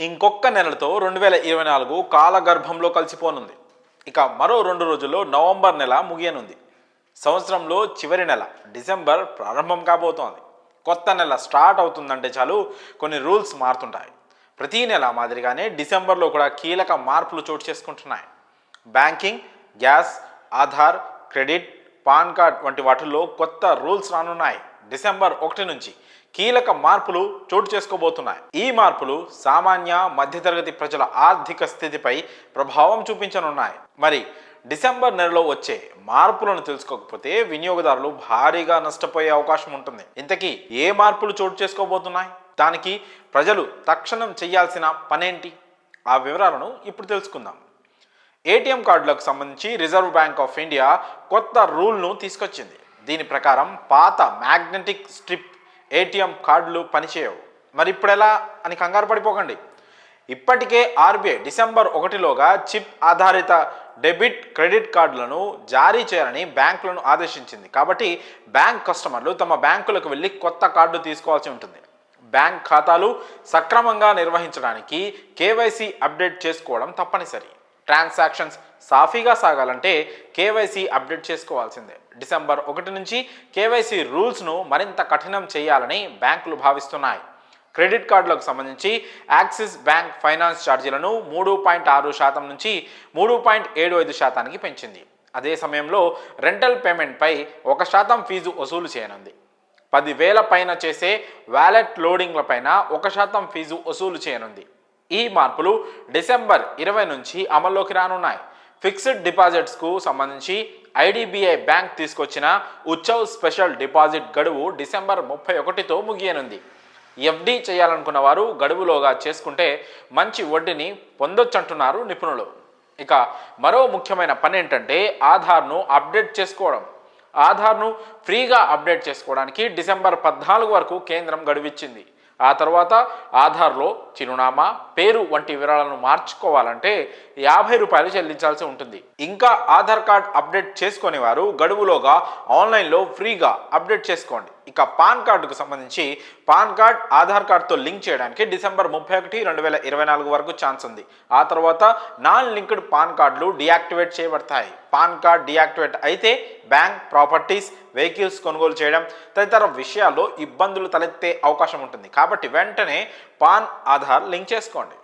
ఇంకొక నెలతో 2024 కాలగర్భంలో కలిసిపోనుంది. ఇక మరో 2 రోజుల్లో నవంబర్ నెల ముగియనుంది. సంవత్సరంలో చివరి నెల డిసెంబర్ ప్రారంభం కాబోతోంది. కొత్త నెల స్టార్ట్ అవుతుందంటే చాలు కొన్ని రూల్స్ మారుతుంటాయి. ప్రతి నెల మాదిరిగానే డిసెంబర్లో కూడా కీలక మార్పులు చోటు చేసుకుంటున్నాయి. Banking, gas, Aadhaar, credit, pan card వంటి వాటిల్లో కొత్త రూల్స్ రానున్నాయి. డిసెంబర్ 1 నుంచి కీలక మార్పులు చోటు చేసుకోబోతున్నాయి. ఈ మార్పులు సామాన్య మధ్యతరగతి ప్రజల ఆర్థిక స్థితిపై ప్రభావం చూపించనున్నాయి. మరి డిసెంబర్ నెలలో వచ్చే మార్పులను తెలుసుకోకపోతే వినియోగదారులు భారీగా నష్టపోయే అవకాశం ఉంటుంది. ఇంతకీ ఏ మార్పులు చోటు చేసుకోబోతున్నాయి, దానికి ప్రజలు తక్షణం చేయాల్సిన పనేంటి, ఆ వివరాలను ఇప్పుడు తెలుసుకుందాం. ఏటీఎం కార్డులకు సంబంధించి రిజర్వ్ బ్యాంక్ ఆఫ్ ఇండియా కొత్త రూల్ను తీసుకొచ్చింది. దీని ప్రకారం పాత మ్యాగ్నెటిక్ స్ట్రిప్ ఏటీఎం కార్డులు పనిచేయవు. మరి ఇప్పుడు ఎలా అని కంగారు పడిపోకండి. ఇప్పటికే ఆర్బీఐ డిసెంబర్ 1లోగా చిప్ ఆధారిత డెబిట్, క్రెడిట్ కార్డులను జారీ చేయాలని బ్యాంకులను ఆదేశించింది. కాబట్టి బ్యాంక్ కస్టమర్లు తమ బ్యాంకులకు వెళ్ళి కొత్త కార్డు తీసుకోవాల్సి ఉంటుంది. బ్యాంక్ ఖాతాలు సక్రమంగా నిర్వహించడానికి కేవైసీ అప్డేట్ చేసుకోవడం తప్పనిసరి. ట్రాన్సాక్షన్స్ సాఫీగా సాగాలంటే కేవైసీ అప్డేట్ చేసుకోవాల్సిందే. డిసెంబర్ 1 నుంచి కేవైసీ రూల్స్ను మరింత కఠినం చేయాలని బ్యాంకులు భావిస్తున్నాయి. క్రెడిట్ కార్డులకు సంబంధించి యాక్సిస్ బ్యాంక్ ఫైనాన్స్ ఛార్జీలను 3.6% నుంచి 3.75%కి పెంచింది. అదే సమయంలో రెంటల్ పేమెంట్పై 1% ఫీజు వసూలు చేయనుంది. 10,000 పైన చేసే వ్యాలెట్ లోడింగ్లపైన 1% ఫీజు వసూలు చేయనుంది. ఈ మార్పులు డిసెంబర్ 20 నుంచి అమల్లోకి రానున్నాయి. ఫిక్స్డ్ డిపాజిట్స్కు సంబంధించి ఐడిబిఐ బ్యాంక్ తీసుకొచ్చిన ఉత్సవ్ స్పెషల్ డిపాజిట్ గడువు డిసెంబర్ 31తో ముగియనుంది. ఎఫ్డి చేయాలనుకున్న వారు గడువులోగా చేసుకుంటే మంచి వడ్డీని పొందొచ్చంటున్నారు నిపుణులు. ఇక మరో ముఖ్యమైన పని ఏంటంటే ఆధార్ను అప్డేట్ చేసుకోవడం. ఆధార్ను ఫ్రీగా అప్డేట్ చేసుకోవడానికి డిసెంబర్ 14 వరకు కేంద్రం గడువిచ్చింది. ఆ తర్వాత ఆధార్లో చిరునామా, పేరు వంటి వివరాలను మార్చుకోవాలంటే 50 రూపాయలు చెల్లించాల్సి ఉంటుంది. ఇంకా ఆధార్ కార్డ్ అప్డేట్ చేసుకునే వారు గడువులోగా ఆన్లైన్లో ఫ్రీగా అప్డేట్ చేసుకోండి. ఇక పాన్ కార్డుకు సంబంధించి పాన్ కార్డ్ ఆధార్ కార్డ్తో లింక్ చేయడానికి డిసెంబర్ 31, 2024 వరకు ఛాన్స్ ఉంది. ఆ తర్వాత నాన్ లింక్డ్ పాన్ కార్డులు డియాక్టివేట్ చేయబడతాయి. పాన్ కార్డ్ డియాక్టివేట్ అయితే బ్యాంక్, ప్రాపర్టీస్, వెహికల్స్ కొనుగోలు చేయడం తదితర విషయాల్లో ఇబ్బందులు తలెత్తే అవకాశం ఉంటుంది. కాబట్టి వెంటనే పాన్, ఆధార్ లింక్ చేసుకోండి.